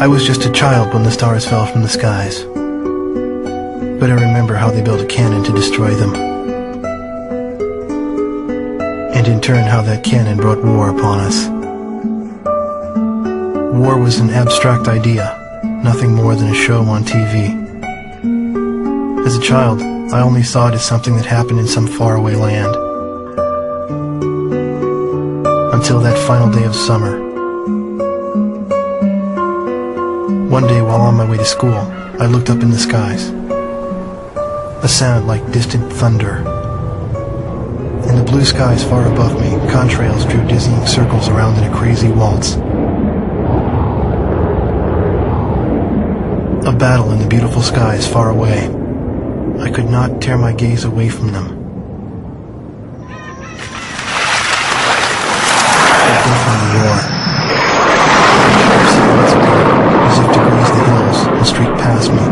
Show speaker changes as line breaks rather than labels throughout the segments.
I was just a child when the stars fell from the skies, but I remember how they built a cannon to destroy them, and in turn how that cannon brought war upon us. War was an abstract idea, nothing more than a show on TV. As a child, I only saw it as something that happened in some faraway land. Until that final day of summer. One day while on my way to school, I looked up in the skies. A sound like distant thunder. In the blue skies far above me, contrails drew dizzying circles around in a crazy waltz. A battle in the beautiful skies far away. I could not tear my gaze away from them. From the war. As if to graze the hills and streak past me.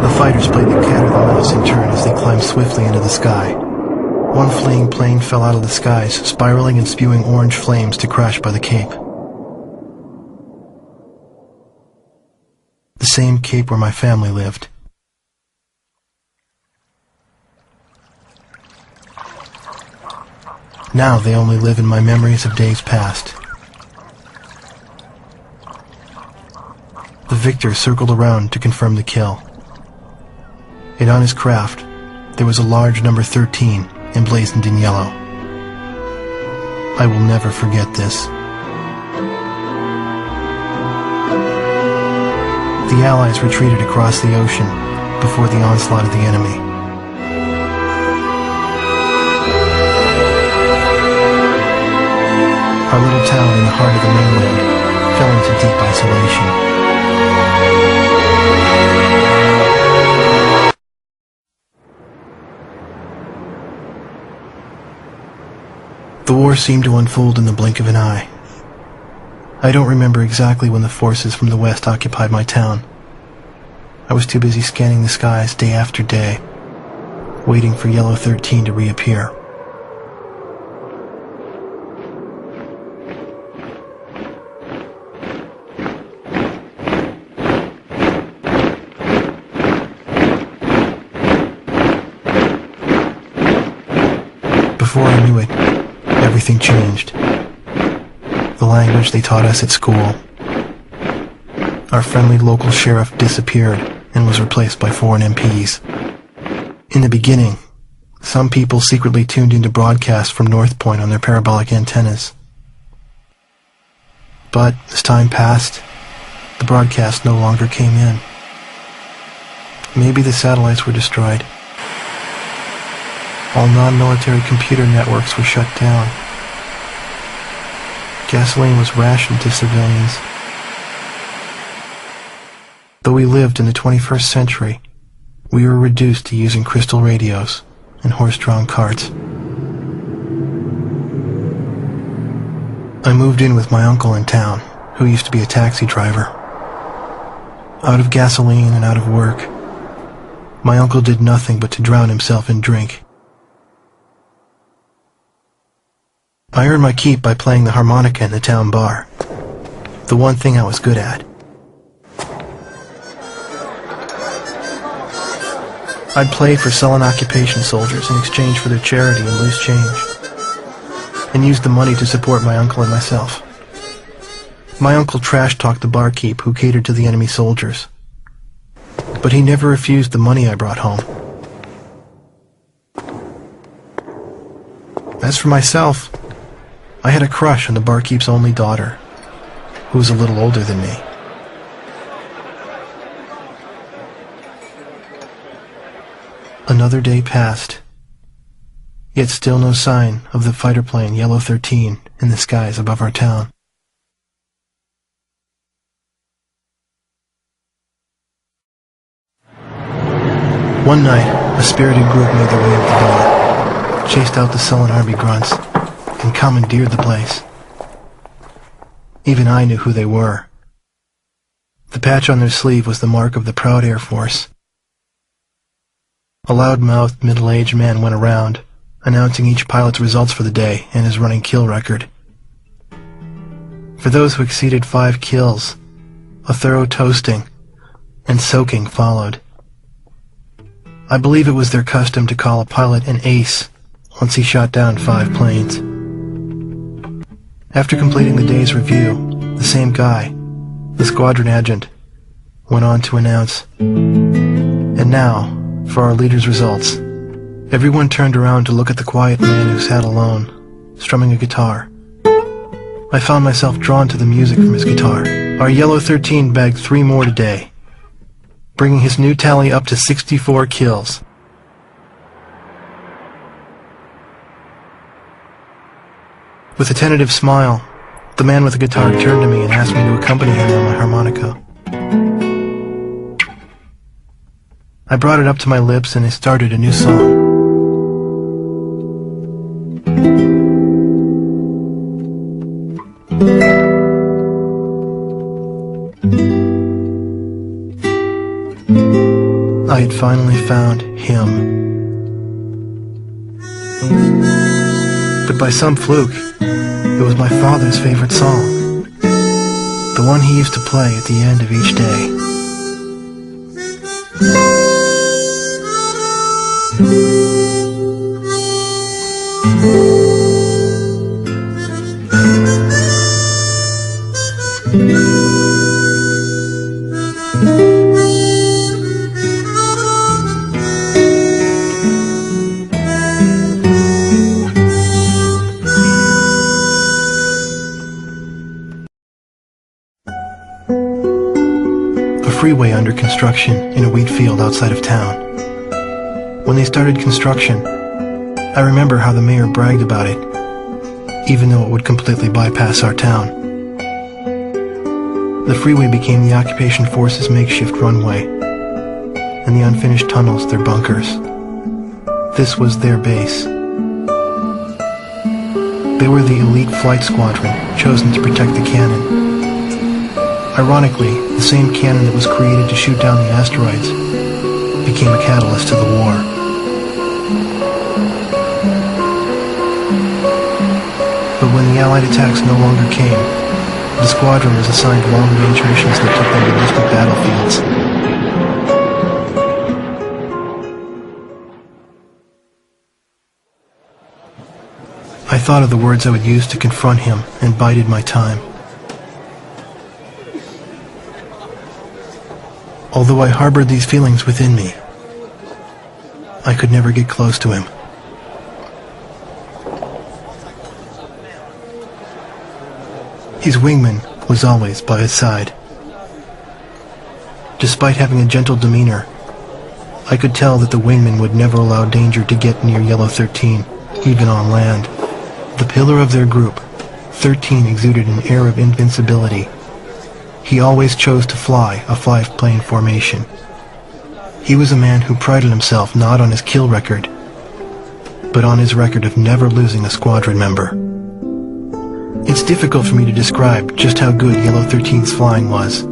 The fighters played the cat or the mouse in turn as they climbed swiftly into the sky. One fleeing plane fell out of the skies, spiraling and spewing orange flames to crash by the Cape. The same Cape where my family lived. Now they only live in my memories of days past. The victor circled around to confirm the kill. And on his craft, there was a large number 13 emblazoned in yellow. I will never forget this. The Allies retreated across the ocean before the onslaught of the enemy. Our little town in the heart of the mainland fell into deep isolation. The war seemed to unfold in the blink of an eye. I don't remember exactly when the forces from the west occupied my town. I was too busy scanning the skies day after day, waiting for Yellow 13 to reappear. Before I knew it, everything changed. The language they taught us at school. Our friendly local sheriff disappeared and was replaced by foreign MPs. In the beginning, some people secretly tuned into broadcasts from North Point on their parabolic antennas. But as time passed, the broadcast no longer came in. Maybe the satellites were destroyed. All non-military computer networks were shut down. Gasoline was rationed to civilians. Though we lived in the 21st century, we were reduced to using crystal radios and horse-drawn carts. I moved in with my uncle in town, who used to be a taxi driver. Out of gasoline and out of work, my uncle did nothing but to drown himself in drink. I earned my keep by playing the harmonica in the town bar, the one thing I was good at. I'd play for sullen occupation soldiers in exchange for their charity and loose change, and used the money to support my uncle and myself. My uncle trash-talked the barkeep who catered to the enemy soldiers, but he never refused the money I brought home. As for myself, I had a crush on the barkeep's only daughter, who was a little older than me. Another day passed, yet still no sign of the fighter plane Yellow 13 in the skies above our town. One night, a spirited group made their way up the bar, chased out the sullen army grunts, and commandeered the place. Even I knew who they were. The patch on their sleeve was the mark of the proud Air Force. A loud-mouthed, middle-aged man went around, announcing each pilot's results for the day and his running kill record. For those who exceeded 5 kills, A thorough toasting and soaking followed. I believe it was their custom to call a pilot an ace once he shot down 5 planes. After completing the day's review, the same guy, the squadron adjutant, went on to announce, "And now, for our leader's results." Everyone turned around to look at the quiet man who sat alone, strumming a guitar. I found myself drawn to the music from his guitar. Our Yellow 13 bagged 3 more today, bringing his new tally up to 64 kills. With a tentative smile, the man with the guitar turned to me and asked me to accompany him on my harmonica. I brought it up to my lips and I started a new song. I had finally found him. But by some fluke, it was my father's favorite song, the one he used to play at the end of each day. Freeway under construction in a wheat field outside of town. When they started construction, I remember how the mayor bragged about it, even though it would completely bypass our town. The freeway became the occupation force's makeshift runway, and the unfinished tunnels their bunkers. This was their base. They were the elite flight squadron chosen to protect the cannon. Ironically, the same cannon that was created to shoot down the asteroids became a catalyst to the war. But when the Allied attacks no longer came, the squadron was assigned long-range missions that took them to distant battlefields. I thought of the words I would use to confront him and bided my time. Although I harbored these feelings within me, I could never get close to him. His wingman was always by his side. Despite having a gentle demeanor, I could tell that the wingman would never allow danger to get near Yellow 13, even on land. The pillar of their group, 13 exuded an air of invincibility. He always chose to fly a 5-plane formation. He was a man who prided himself not on his kill record, but on his record of never losing a squadron member. It's difficult for me to describe just how good Yellow 13's flying was,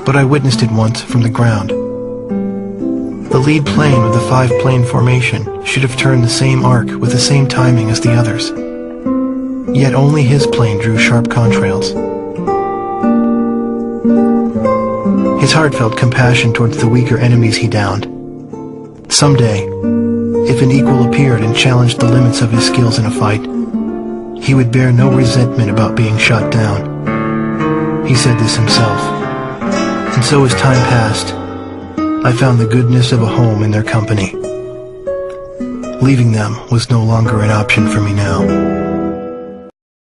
but I witnessed it once from the ground. The lead plane of the 5-plane formation should have turned the same arc with the same timing as the others, yet only his plane drew sharp contrails. His heart felt compassion towards the weaker enemies he downed. Someday, if an equal appeared and challenged the limits of his skills in a fight, he would bear no resentment about being shot down. He said this himself. And so as time passed, I found the goodness of a home in their company. Leaving them was no longer an option for me now.